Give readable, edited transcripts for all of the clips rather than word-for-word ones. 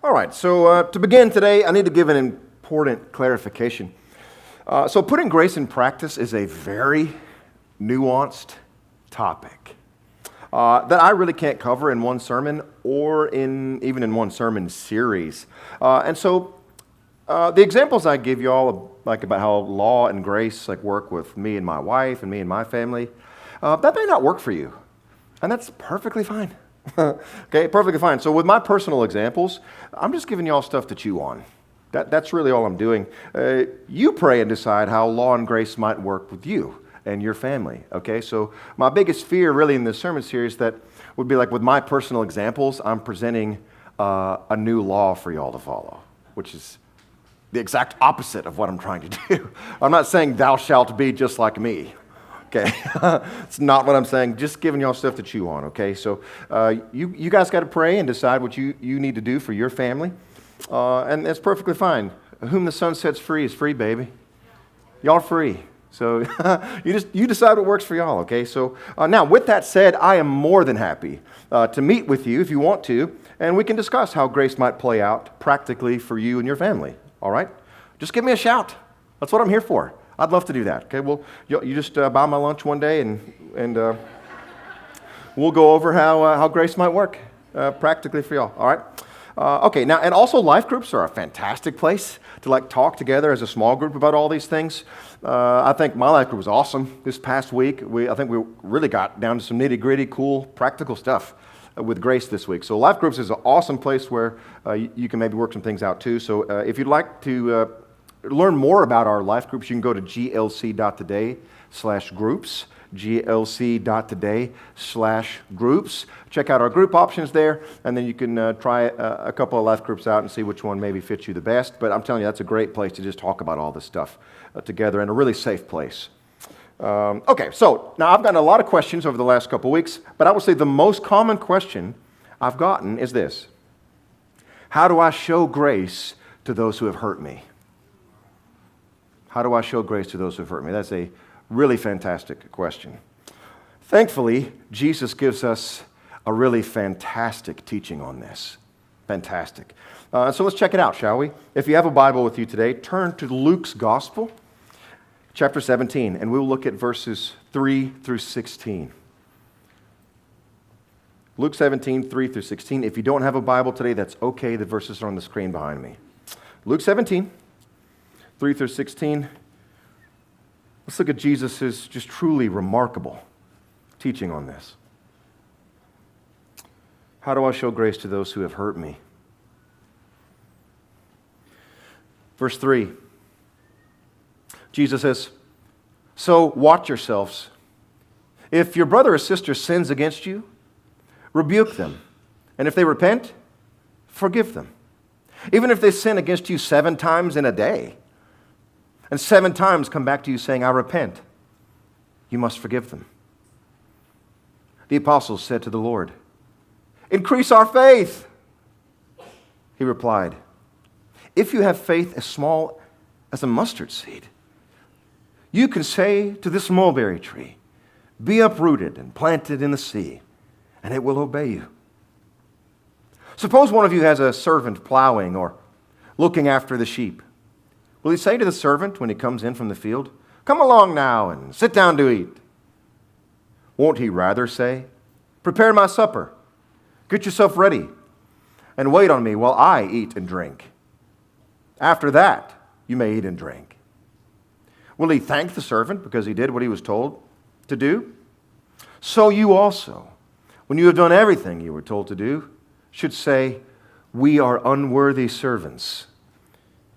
All right, so to begin today, I need to give an important clarification. So putting grace in practice is a very nuanced topic that I really can't cover in one sermon or even in one sermon series. The examples I give you all, like about how law and grace work with me and my wife and me and my family, that may not work for you, and that's perfectly fine. Okay, perfectly fine. So with my personal examples, I'm just giving you all stuff to chew on. That's really all I'm doing. You pray and decide how law and grace might work with you and your family. Okay, so my biggest fear really in this sermon series that would be with my personal examples, I'm presenting a new law for you all to follow, which is the exact opposite of what I'm trying to do. I'm not saying thou shalt be just like me. Okay, it's not what I'm saying. Just giving y'all stuff to chew on. Okay, so you guys got to pray and decide what you need to do for your family, and that's perfectly fine. Whom the Son sets free is free, baby. Y'all are free. So you decide what works for y'all. Okay, so now with that said, I am more than happy to meet with you if you want to, and we can discuss how grace might play out practically for you and your family. All right, just give me a shout. That's what I'm here for. I'd love to do that. Okay, well, you just buy my lunch one day, and we'll go over how grace might work practically for y'all. All right. Okay. Now, and also, life groups are a fantastic place to talk together as a small group about all these things. I think my life group was awesome this past week. I think we really got down to some nitty gritty, cool, practical stuff with grace this week. So, life groups is an awesome place where you can maybe work some things out too. So, if you'd like to learn more about our life groups, you can go to glc.today/groups, glc.today/groups. Check out our group options there, and then you can try a couple of life groups out and see which one maybe fits you the best. But I'm telling you, that's a great place to just talk about all this stuff together, and a really safe place. Okay, so now I've gotten a lot of questions over the last couple of weeks, but I would say the most common question I've gotten is this: how do I show grace to those who have hurt me? How do I show grace to those who have hurt me? That's a really fantastic question. Thankfully, Jesus gives us a really fantastic teaching on this. Fantastic. So let's check it out, shall we? If you have a Bible with you today, turn to Luke's Gospel, chapter 17, and we'll look at verses 3 through 16. Luke 17, 3 through 16. If you don't have a Bible today, that's okay. The verses are on the screen behind me. Luke 17. 3 through 16. Let's look at Jesus' just truly remarkable teaching on this. How do I show grace to those who have hurt me? Verse 3. Jesus says, "So watch yourselves. If your brother or sister sins against you, rebuke them. And if they repent, forgive them. Even if they sin against you 7 times in a day, and 7 times come back to you saying, 'I repent,' you must forgive them." The apostles said to the Lord, "Increase our faith." He replied, "If you have faith as small as a mustard seed, you can say to this mulberry tree, 'Be uprooted and planted in the sea,' and it will obey you. Suppose one of you has a servant plowing or looking after the sheep. Will he say to the servant when he comes in from the field, 'Come along now and sit down to eat'? Won't he rather say, 'Prepare my supper, get yourself ready, and wait on me while I eat and drink? After that, you may eat and drink'? Will he thank the servant because he did what he was told to do? So you also, when you have done everything you were told to do, should say, 'We are unworthy servants.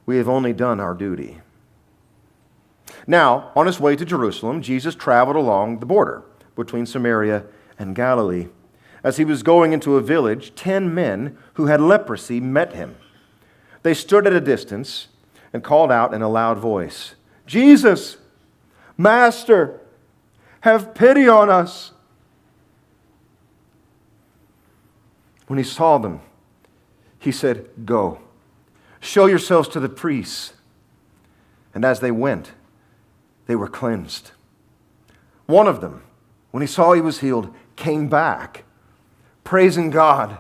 We have only done our duty.'" Now, on his way to Jerusalem, Jesus traveled along the border between Samaria and Galilee. As he was going into a village, 10 men who had leprosy met him. They stood at a distance and called out in a loud voice, "Jesus, Master, have pity on us." When he saw them, he said, "Go. Show yourselves to the priests." And as they went, they were cleansed. One of them, when he saw he was healed, came back, praising God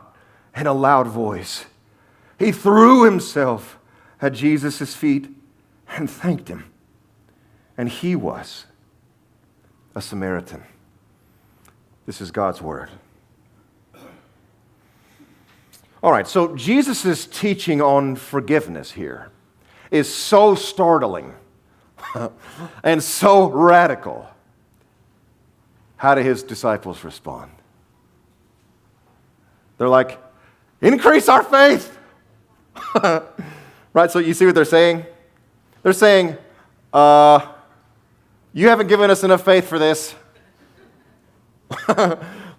in a loud voice. He threw himself at Jesus' feet and thanked him. And he was a Samaritan. This is God's word. All right, so Jesus' teaching on forgiveness here is so startling and so radical. How do his disciples respond? They're like, increase our faith. Right, so you see what they're saying? They're saying, you haven't given us enough faith for this.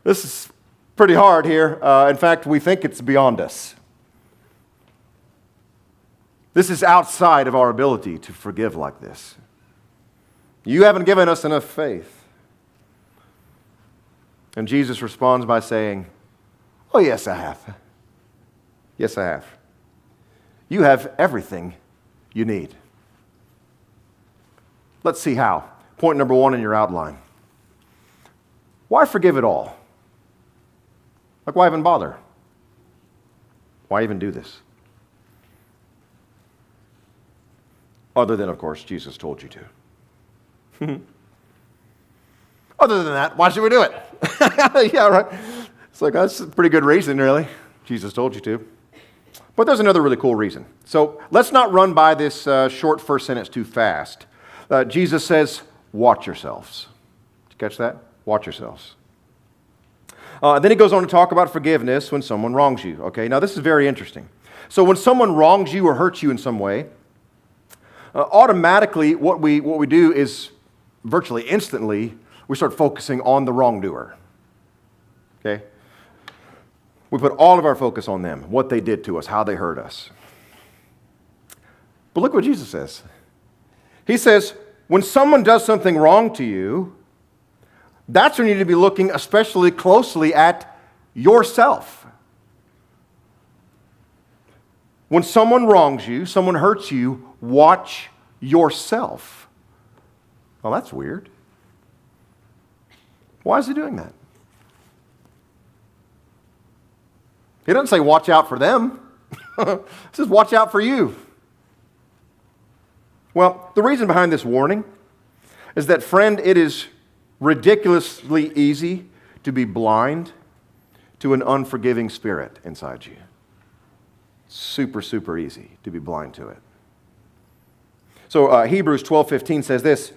This is pretty hard here. In fact, we think it's beyond us. This is outside of our ability to forgive like this. You haven't given us enough faith. And Jesus responds by saying, oh, yes, I have. Yes, I have. You have everything you need. Let's see how. Point number 1 in your outline. Why forgive it all? Like, why even bother? Why even do this? Other than, of course, Jesus told you to. Other than that, why should we do it? Yeah, right. It's like, that's a pretty good reason, really. Jesus told you to. But there's another really cool reason. So let's not run by this short first sentence too fast. Jesus says, watch yourselves. Did you catch that? Watch yourselves. Then he goes on to talk about forgiveness when someone wrongs you. Okay, now this is very interesting. So when someone wrongs you or hurts you in some way, automatically what we do is virtually instantly we start focusing on the wrongdoer. Okay? We put all of our focus on them, what they did to us, how they hurt us. But look what Jesus says. He says, when someone does something wrong to you, that's when you need to be looking especially closely at yourself. When someone wrongs you, someone hurts you, watch yourself. Well, that's weird. Why is he doing that? He doesn't say watch out for them. He says watch out for you. Well, the reason behind this warning is that, friend, it is ridiculously easy to be blind to an unforgiving spirit inside you. Super, super easy to be blind to it. So Hebrews 12:15 says this.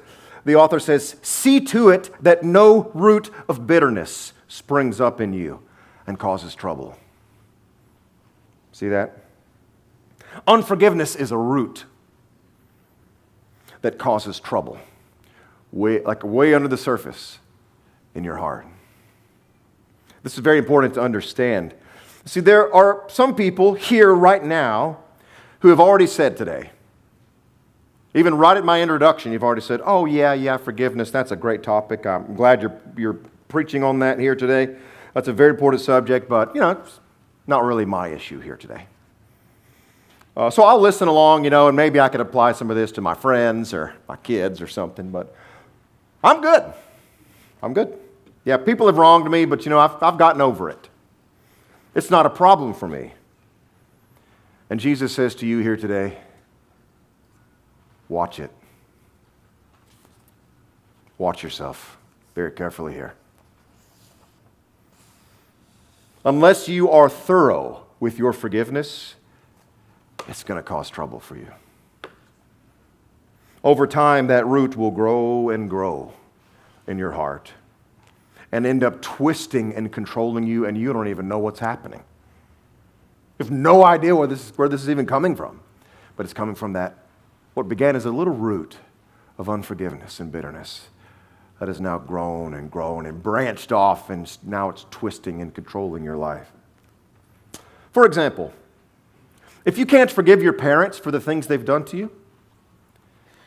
The author says, see to it that no root of bitterness springs up in you and causes trouble. See that? Unforgiveness is a root that causes trouble, way under the surface in your heart. This is very important to understand. See, there are some people here right now who have already said today, even right at my introduction, you've already said, oh, yeah, forgiveness, that's a great topic. I'm glad you're preaching on that here today. That's a very important subject, but, it's not really my issue here today. So I'll listen along, and maybe I could apply some of this to my friends or my kids or something, but I'm good. I'm good. Yeah, people have wronged me, but, I've gotten over it. It's not a problem for me. And Jesus says to you here today, watch it. Watch yourself very carefully here. Unless you are thorough with your forgiveness, it's going to cause trouble for you. Over time, that root will grow and grow in your heart and end up twisting and controlling you, and you don't even know what's happening. You have no idea where this is even coming from. But it's coming from that, what began as a little root of unforgiveness and bitterness that has now grown and grown and branched off, and now it's twisting and controlling your life. For example, if you can't forgive your parents for the things they've done to you,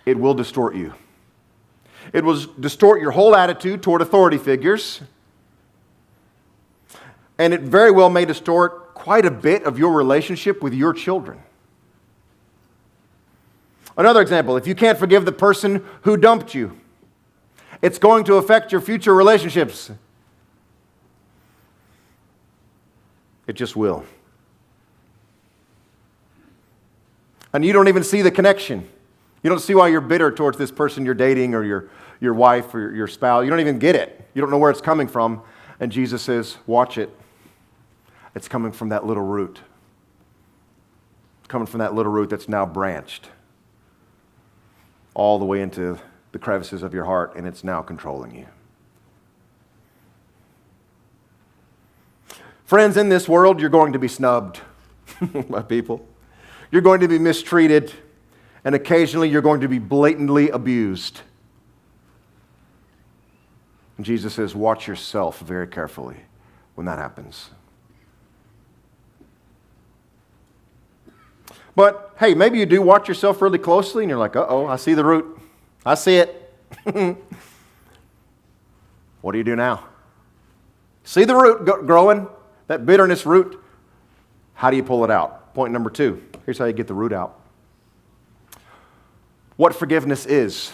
it will distort you. It will distort your whole attitude toward authority figures, and it very well may distort quite a bit of your relationship with your children. Another example, if you can't forgive the person who dumped you, it's going to affect your future relationships. It just will. and you don't even see the connection. You don't see why you're bitter towards this person you're dating or your wife or your spouse. You don't even get it. You don't know where it's coming from. And Jesus says, watch it. It's coming from that little root. It's coming from that little root that's now branched all the way into the crevices of your heart, and it's now controlling you. Friends, in this world, you're going to be snubbed by people. You're going to be mistreated, and occasionally you're going to be blatantly abused. And Jesus says, watch yourself very carefully when that happens. But, hey, maybe you do watch yourself really closely, and you're like, uh-oh, I see the root. I see it. What do you do now? See the root growing, that bitterness root. How do you pull it out? Point number 2. Here's how you get the root out. What forgiveness is.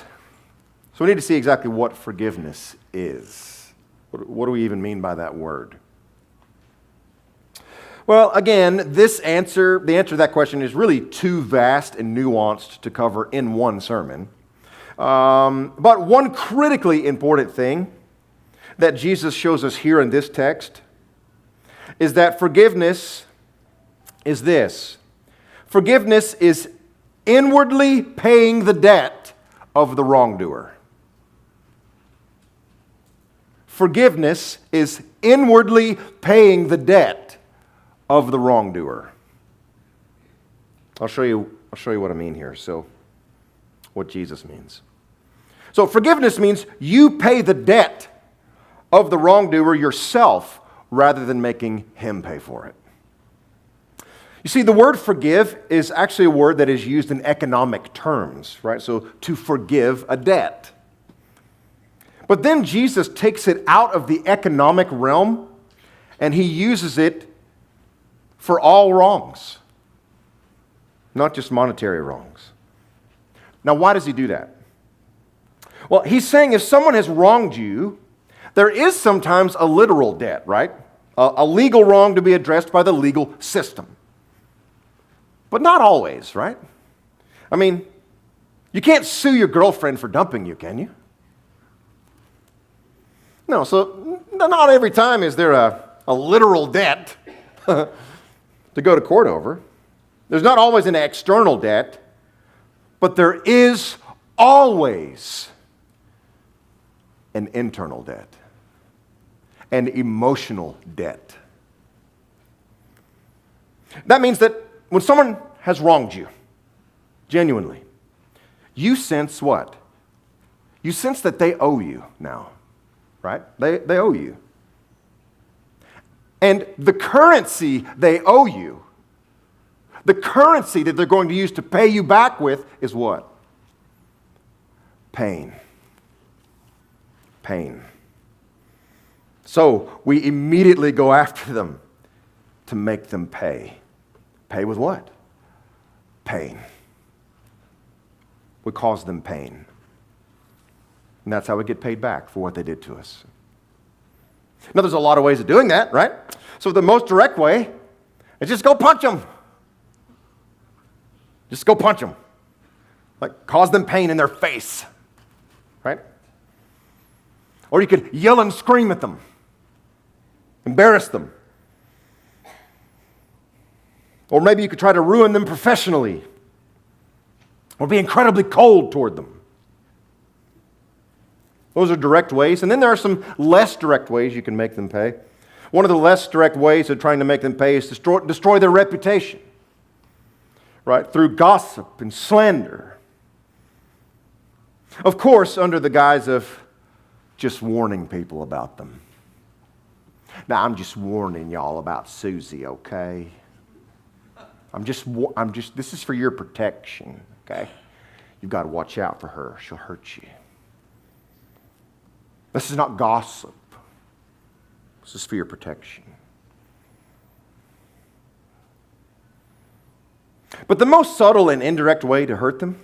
So we need to see exactly what forgiveness is. What do we even mean by that word? Well, again, the answer to that question is really too vast and nuanced to cover in one sermon. But one critically important thing that Jesus shows us here in this text is that forgiveness is this. Forgiveness is inwardly paying the debt of the wrongdoer. Forgiveness is inwardly paying the debt of the wrongdoer. I'll show you what I mean here. So, what Jesus means. So, forgiveness means you pay the debt of the wrongdoer yourself rather than making him pay for it. You see, the word forgive is actually a word that is used in economic terms, right? So, to forgive a debt. But then Jesus takes it out of the economic realm and he uses it for all wrongs, not just monetary wrongs. Now, why does he do that? Well, he's saying if someone has wronged you, there is sometimes a literal debt, right? A legal wrong to be addressed by the legal system. But not always, right? I mean, you can't sue your girlfriend for dumping you, can you? No, so not every time is there a literal debt to go to court over. There's not always an external debt, but there is always an internal debt, an emotional debt. That means that when someone has wronged you, genuinely, you sense what? You sense that they owe you now, right? They owe you. And the currency they owe you, the currency that they're going to use to pay you back with is what? Pain. Pain. So we immediately go after them to make them pay. Pay with what? Pain. We cause them pain. And that's how we get paid back for what they did to us. Now, there's a lot of ways of doing that, right? So the most direct way is just go punch them. Just go punch them. Like, cause them pain in their face, right? Or you could yell and scream at them. Embarrass them. Or maybe you could try to ruin them professionally. Or be incredibly cold toward them. Those are direct ways. And then there are some less direct ways you can make them pay. One of the less direct ways of trying to make them pay is destroy their reputation, right? Through gossip and slander. Of course, under the guise of just warning people about them. Now, I'm just warning y'all about Susie, okay? This is for your protection, okay? You've got to watch out for her. She'll hurt you. This is not gossip. This is for your protection. But the most subtle and indirect way to hurt them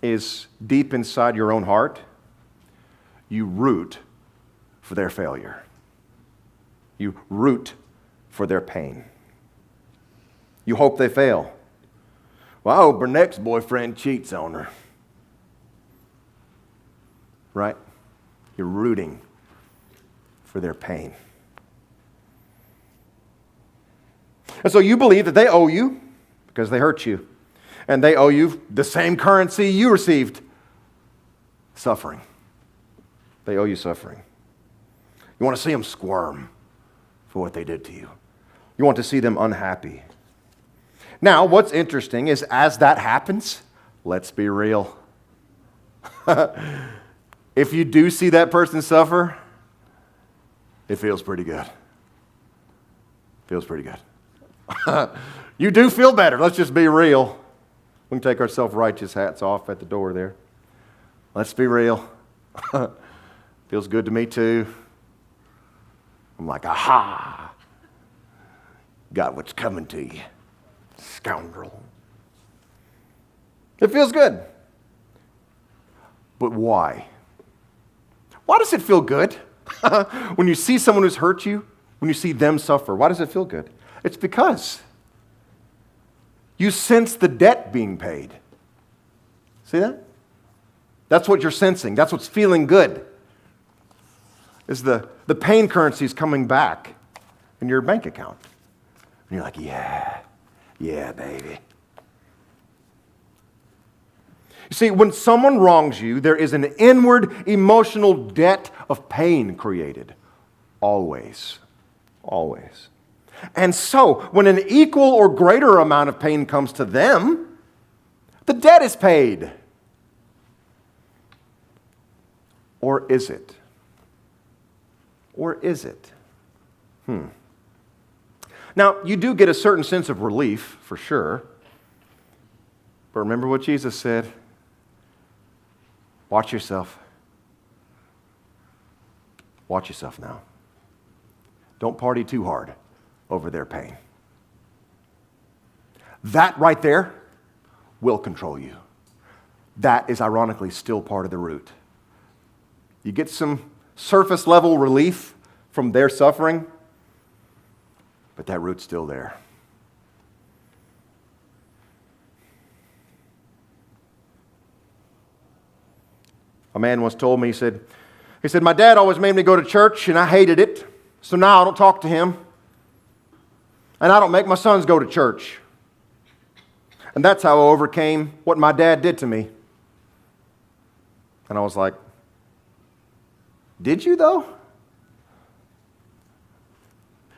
is deep inside your own heart. You root for their failure. You root for their pain. You hope they fail. Well, I hope her next boyfriend cheats on her. Right? You're rooting for their pain. And so you believe that they owe you because they hurt you. And they owe you the same currency you received. Suffering. They owe you suffering. You want to see them squirm for what they did to you. You want to see them unhappy. Now, what's interesting is as that happens, let's be real. If you do see that person suffer, it feels pretty good. Feels pretty good. You do feel better. Let's just be real. We can take our self-righteous hats off at the door there. Let's be real. Feels good to me too. I'm like, aha! Got what's coming to you, scoundrel. It feels good. But why? Why does it feel good? When you see someone who's hurt you, when you see them suffer, why does it feel good? It's because you sense the debt being paid. See that? That's what you're sensing. That's what's feeling good. Is the pain currency is coming back in your bank account. And you're like, yeah, baby. You see, when someone wrongs you, there is an inward emotional debt of pain created. Always. Always. And so, when an equal or greater amount of pain comes to them, the debt is paid. Or is it? Or is it? Now, you do get a certain sense of relief, for sure. But remember what Jesus said. Watch yourself. Watch yourself now. Don't party too hard over their pain. That right there will control you. That is ironically still part of the root. You get some surface level relief from their suffering, but that root's still there. A man once told me, he said, my dad always made me go to church and I hated it, so now I don't talk to him. And I don't make my sons go to church. And that's how I overcame what my dad did to me. And I was like, did you though?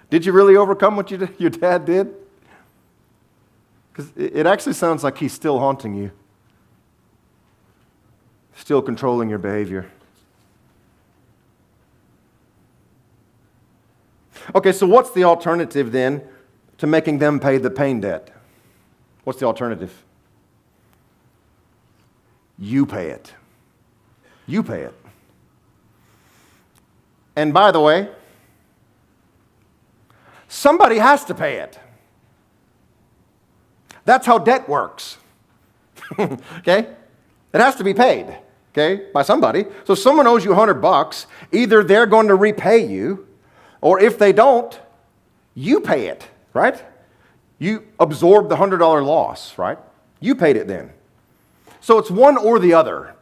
Did you really overcome what your dad did? Because it actually sounds like he's still haunting you. Still controlling your behavior. Okay, so what's the alternative then to making them pay the pain debt? What's the alternative? You pay it. You pay it. And by the way, somebody has to pay it. That's how debt works. Okay? It has to be paid, okay, by somebody. So if someone owes you $100, either they're going to repay you, or if they don't, you pay it, right? You absorb the $100 loss, right? You paid it then. So it's one or the other.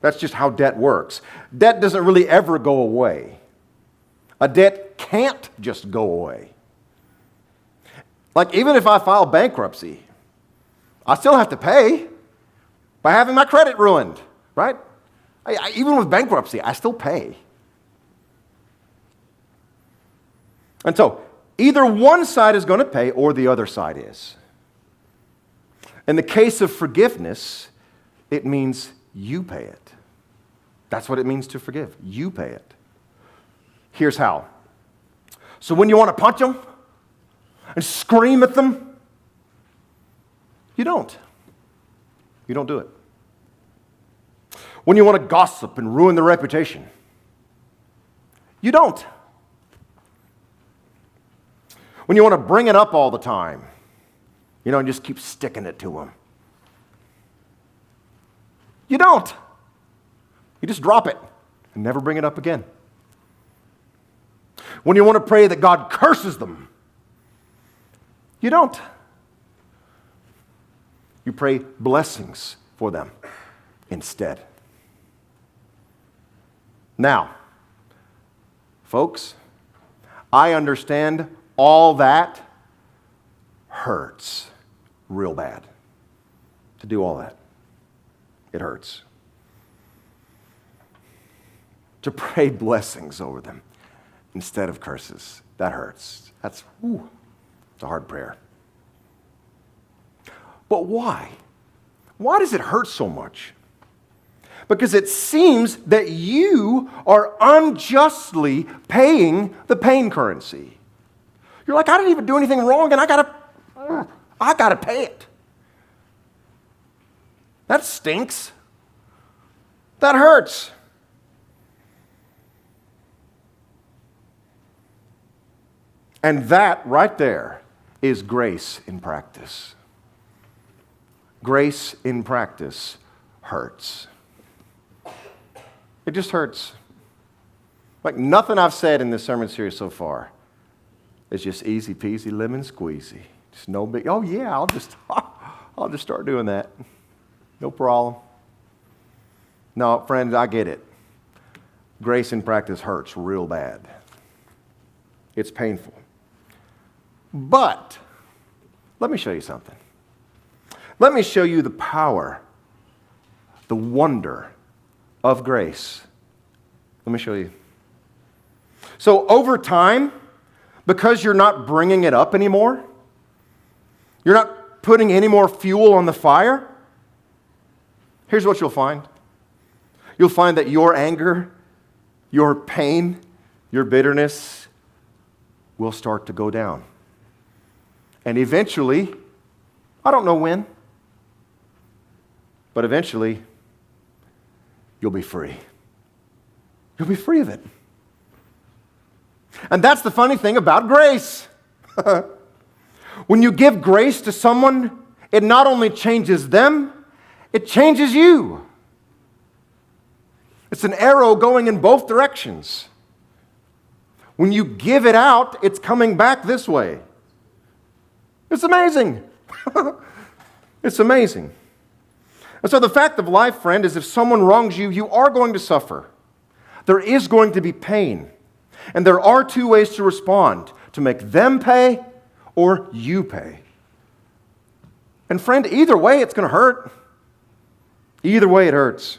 That's just how debt works. Debt doesn't really ever go away. A debt can't just go away. Like even if I file bankruptcy, I still have to pay by having my credit ruined, right? Even with bankruptcy, I still pay. And so, either one side is going to pay or the other side is. In the case of forgiveness, it means you pay it. That's what it means to forgive. You pay it. Here's how. So when you want to punch them and scream at them, you don't. You don't do it. When you want to gossip and ruin their reputation, you don't. When you want to bring it up all the time, and just keep sticking it to them, you don't. You just drop it and never bring it up again. When you want to pray that God curses them, you don't. You pray blessings for them instead. Now, folks, I understand all that hurts real bad. To do all that, it hurts. To pray blessings over them instead of curses, that hurts. It's a hard prayer. But why? Why does it hurt so much? Because it seems that you are unjustly paying the pain currency. You're like, I didn't even do anything wrong, and I gotta pay it. That stinks. That hurts. And that right there is grace in practice. Grace in practice hurts. It just hurts. Like nothing I've said in this sermon series so far is just easy peasy lemon squeezy. Just no big, oh yeah, I'll just start doing that. No problem. No, friends, I get it. Grace in practice hurts real bad. It's painful. But let me show you something. Let me show you the power, the wonder of grace. Let me show you. So over time, because you're not bringing it up anymore, you're not putting any more fuel on the fire, here's what you'll find. You'll find that your anger, your pain, your bitterness will start to go down. And eventually, I don't know when, but eventually, you'll be free. You'll be free of it. And that's the funny thing about grace. When you give grace to someone, it not only changes them, it changes you. It's an arrow going in both directions. When you give it out, it's coming back this way. It's amazing. It's amazing. And so the fact of life, friend, is if someone wrongs you, you are going to suffer. There is going to be pain. And there are two ways to respond, to make them pay or you pay. And friend, either way, it's going to hurt. Either way, it hurts.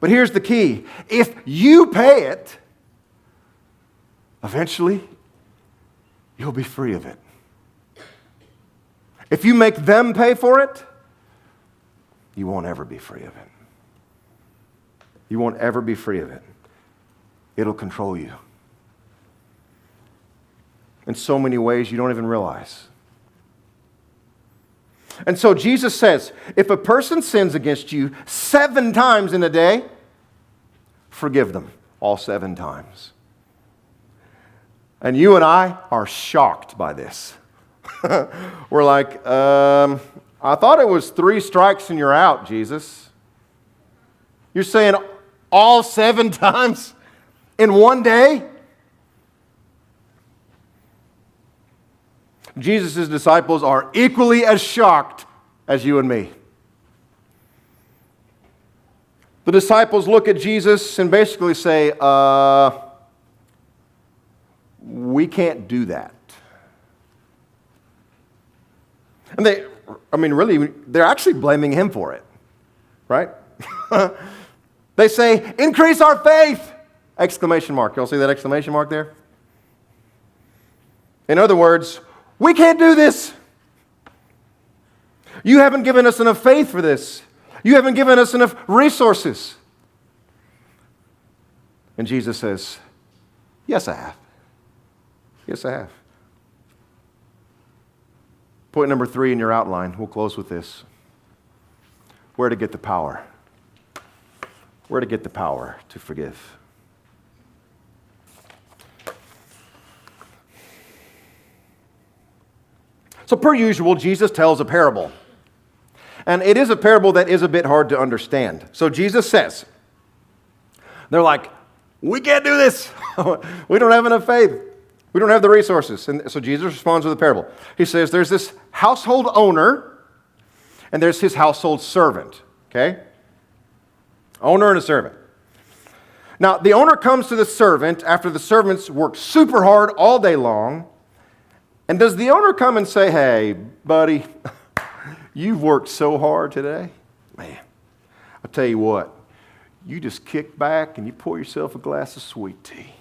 But here's the key. If you pay it, eventually, you'll be free of it. If you make them pay for it, you won't ever be free of it. You won't ever be free of it. It'll control you in so many ways you don't even realize. And so Jesus says, if a person sins against you 7 times in a day, forgive them all 7 times. And you and I are shocked by this. We're like, I thought it was 3 strikes and you're out, Jesus. You're saying all 7 times in one day? Jesus' disciples are equally as shocked as you and me. The disciples look at Jesus and basically say, we can't do that. And they're actually blaming him for it, right? They say, increase our faith! Exclamation mark. Y'all see that exclamation mark there? In other words, we can't do this. You haven't given us enough faith for this. You haven't given us enough resources. And Jesus says, yes, I have. Yes, I have. Point number 3 in your outline. We'll close with this. Where to get the power. Where to get the power to forgive. So per usual, Jesus tells a parable. And it is a parable that is a bit hard to understand. So Jesus says, they're like, we can't do this. We don't have enough faith. We don't have the resources. And so Jesus responds with a parable. He says, there's this household owner, and there's his household servant, okay? Owner and a servant. Now, the owner comes to the servant after the servant's worked super hard all day long. And does the owner come and say, hey, buddy, you've worked so hard today? Man, I'll tell you what, you just kick back and you pour yourself a glass of sweet tea.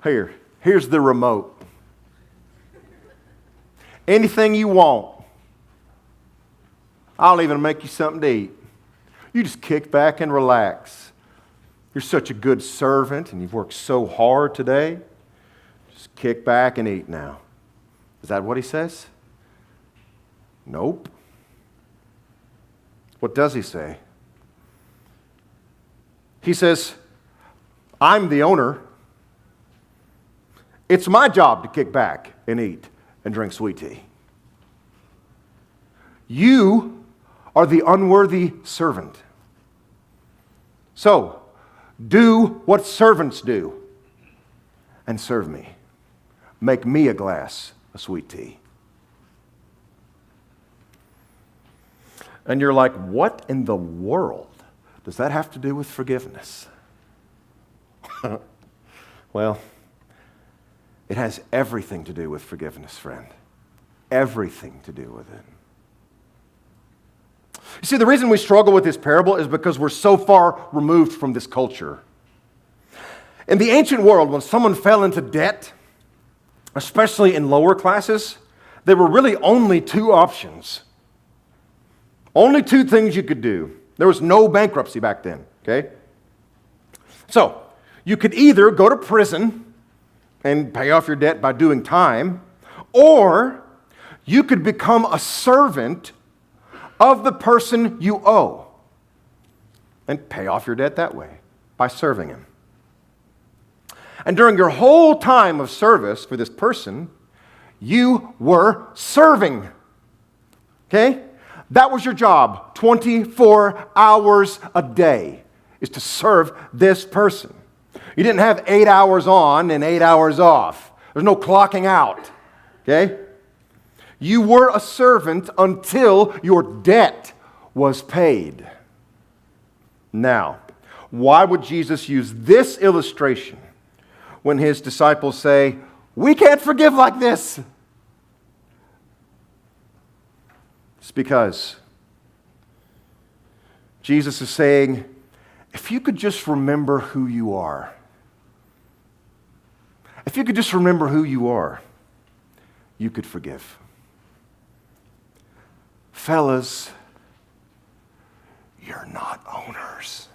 Here's the remote. Anything you want. I'll even make you something to eat. You just kick back and relax. You're such a good servant and you've worked so hard today. Just kick back and eat now. Is that what he says? Nope. What does he say? He says, I'm the owner. It's my job to kick back and eat and drink sweet tea. You are the unworthy servant. So, do what servants do and serve me. Make me a glass of sweet tea. And you're like, what in the world does that have to do with forgiveness? Well, it has everything to do with forgiveness, friend. Everything to do with it. You see, the reason we struggle with this parable is because we're so far removed from this culture. In the ancient world, when someone fell into debt, especially in lower classes, there were really only two options. Only two things you could do. There was no bankruptcy back then, okay? So, you could either go to prison and pay off your debt by doing time, or you could become a servant of the person you owe and pay off your debt that way by serving him. And during your whole time of service for this person, you were serving. Okay? That was your job, 24 hours a day, is to serve this person. You didn't have 8 hours on and 8 hours off. There's no clocking out. Okay? You were a servant until your debt was paid. Now, why would Jesus use this illustration when his disciples say, we can't forgive like this? It's because Jesus is saying, if you could just remember who you are, if you could just remember who you are, you could forgive. Fellas, you're not owners.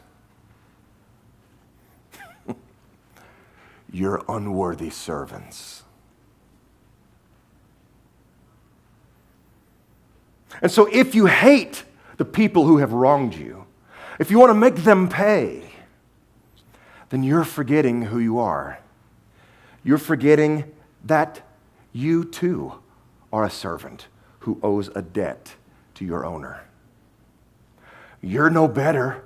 You're unworthy servants. And so if you hate the people who have wronged you, if you want to make them pay, then you're forgetting who you are. You're forgetting that you too are a servant who owes a debt to your owner. You're no better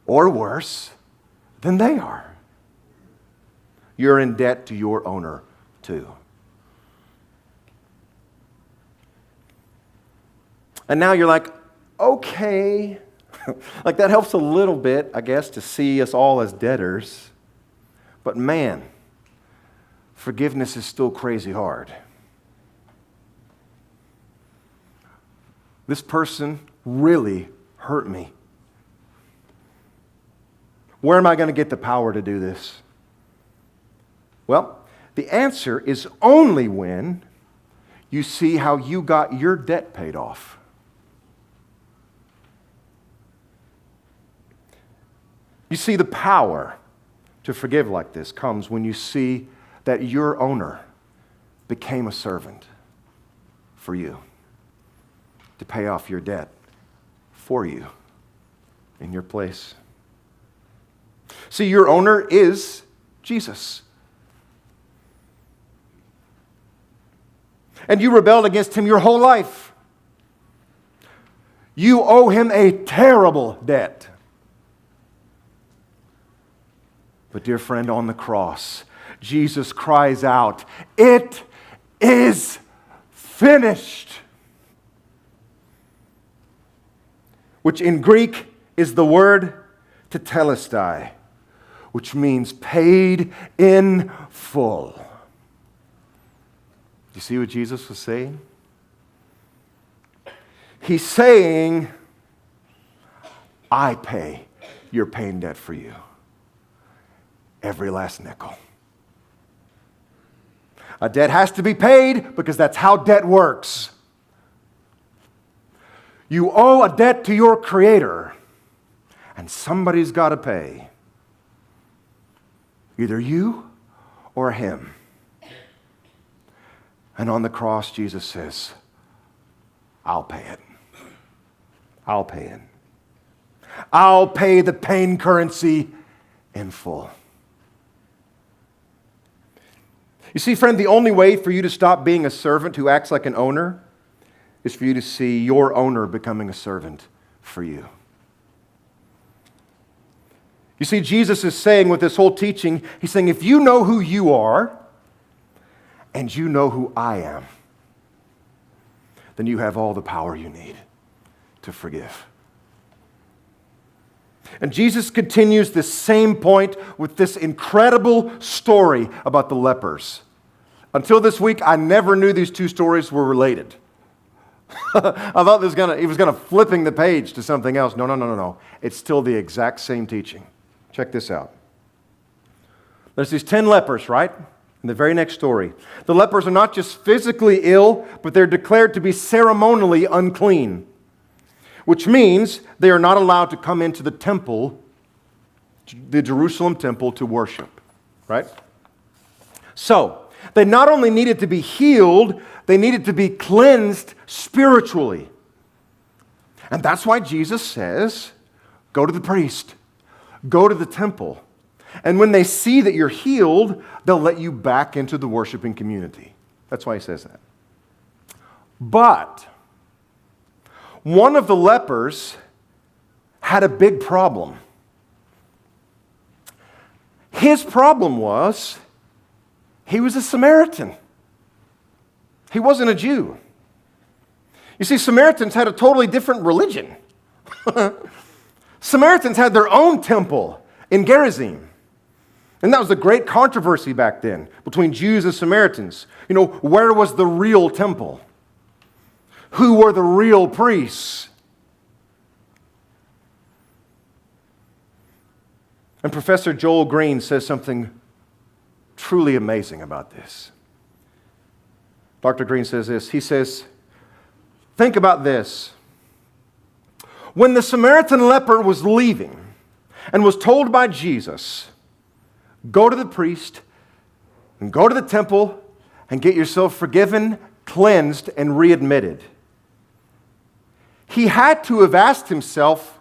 or worse than they are. You're in debt to your owner too. And now you're like, okay, like that helps a little bit, I guess, to see us all as debtors. But man, forgiveness is still crazy hard. This person really hurt me. Where am I going to get the power to do this? Well, the answer is only when you see how you got your debt paid off. You see, the power to forgive like this comes when you see that your owner became a servant for you to pay off your debt for you in your place. See, your owner is Jesus. And you rebelled against him your whole life. You owe him a terrible debt. But dear friend, on the cross, Jesus cries out, "It is finished." which in Greek is the word tetelestai, which means paid in full. You see what Jesus was saying? He's saying, I pay your paying debt for you. Every last nickel. A debt has to be paid because that's how debt works. You owe a debt to your Creator, and somebody's got to pay. Either you or Him. And on the cross, Jesus says, I'll pay it. I'll pay it. I'll pay the pain currency in full. You see, friend, the only way for you to stop being a servant who acts like an owner is for you to see your owner becoming a servant for you. You see, Jesus is saying with this whole teaching, He's saying, if you know who you are and you know who I am, then you have all the power you need to forgive. And Jesus continues this same point with this incredible story about the lepers. Until this week, I never knew these two stories were related. I thought he was going to flipping the page to something else. No. It's still the exact same teaching. Check this out. There's these 10 lepers, right? In the very next story. The lepers are not just physically ill, but they're declared to be ceremonially unclean, which means they are not allowed to come into the temple, the Jerusalem temple, to worship, right? So, they not only needed to be healed, they needed to be cleansed spiritually. And that's why Jesus says, go to the priest, go to the temple. And when they see that you're healed, they'll let you back into the worshiping community. That's why he says that. But one of the lepers had a big problem. His problem was he was a Samaritan. He wasn't a Jew. You see, Samaritans had a totally different religion. Samaritans had their own temple in Gerizim. And that was a great controversy back then between Jews and Samaritans. You know, where was the real temple? Who were the real priests? And Professor Joel Green says something truly amazing about this. Dr. Green says this. He says, think about this. When the Samaritan leper was leaving and was told by Jesus, go to the priest and go to the temple and get yourself forgiven, cleansed, and readmitted, he had to have asked himself,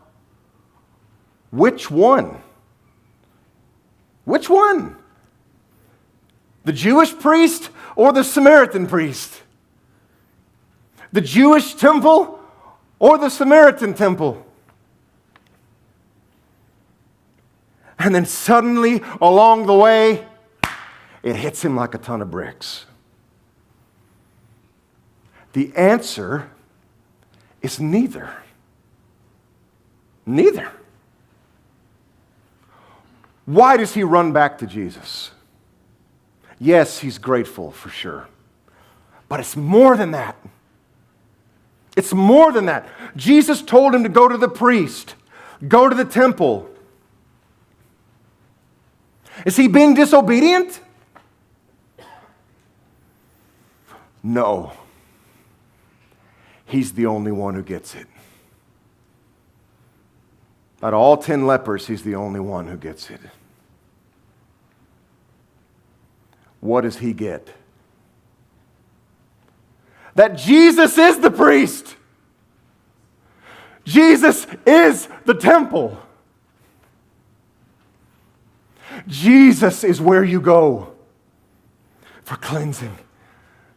which one? Which one? The Jewish priest or the Samaritan priest? The Jewish temple or the Samaritan temple? And then suddenly, along the way, it hits him like a ton of bricks. The answer is neither. Neither. Why does he run back to Jesus? Yes, he's grateful for sure. But it's more than that. It's more than that. Jesus told him to go to the priest, go to the temple. Is he being disobedient? No. He's the only one who gets it. Out of all 10 lepers, he's the only one who gets it. What does he get? That Jesus is the priest. Jesus is the temple. Jesus is where you go for cleansing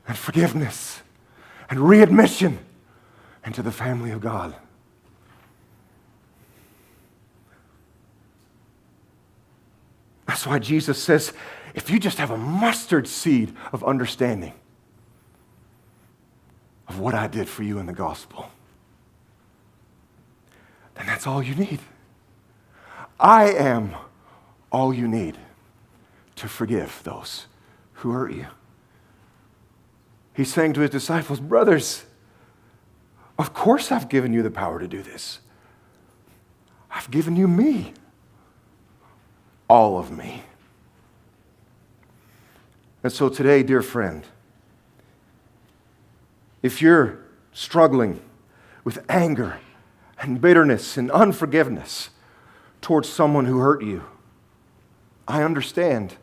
and forgiveness and readmission into the family of God. That's why Jesus says, if you just have a mustard seed of understanding of what I did for you in the gospel, That's all you need. I am all you need to forgive those who hurt you. He's saying to his disciples, brothers, of course I've given you the power to do this. I've given you me. All of me. And so today, dear friend, if you're struggling with anger and bitterness and unforgiveness towards someone who hurt you, I understand.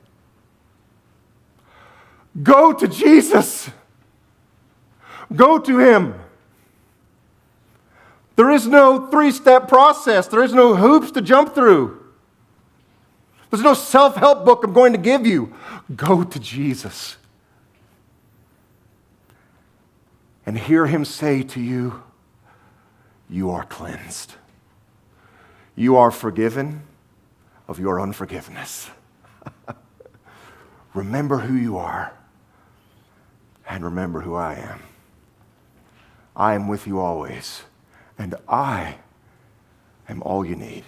Go to Jesus. Go to Him. There is no three-step process. There is no hoops to jump through. There's no self-help book I'm going to give you. Go to Jesus and hear Him say to you, you are cleansed. You are forgiven of your unforgiveness. Remember who you are and remember who I am. I am with you always, and I am all you need.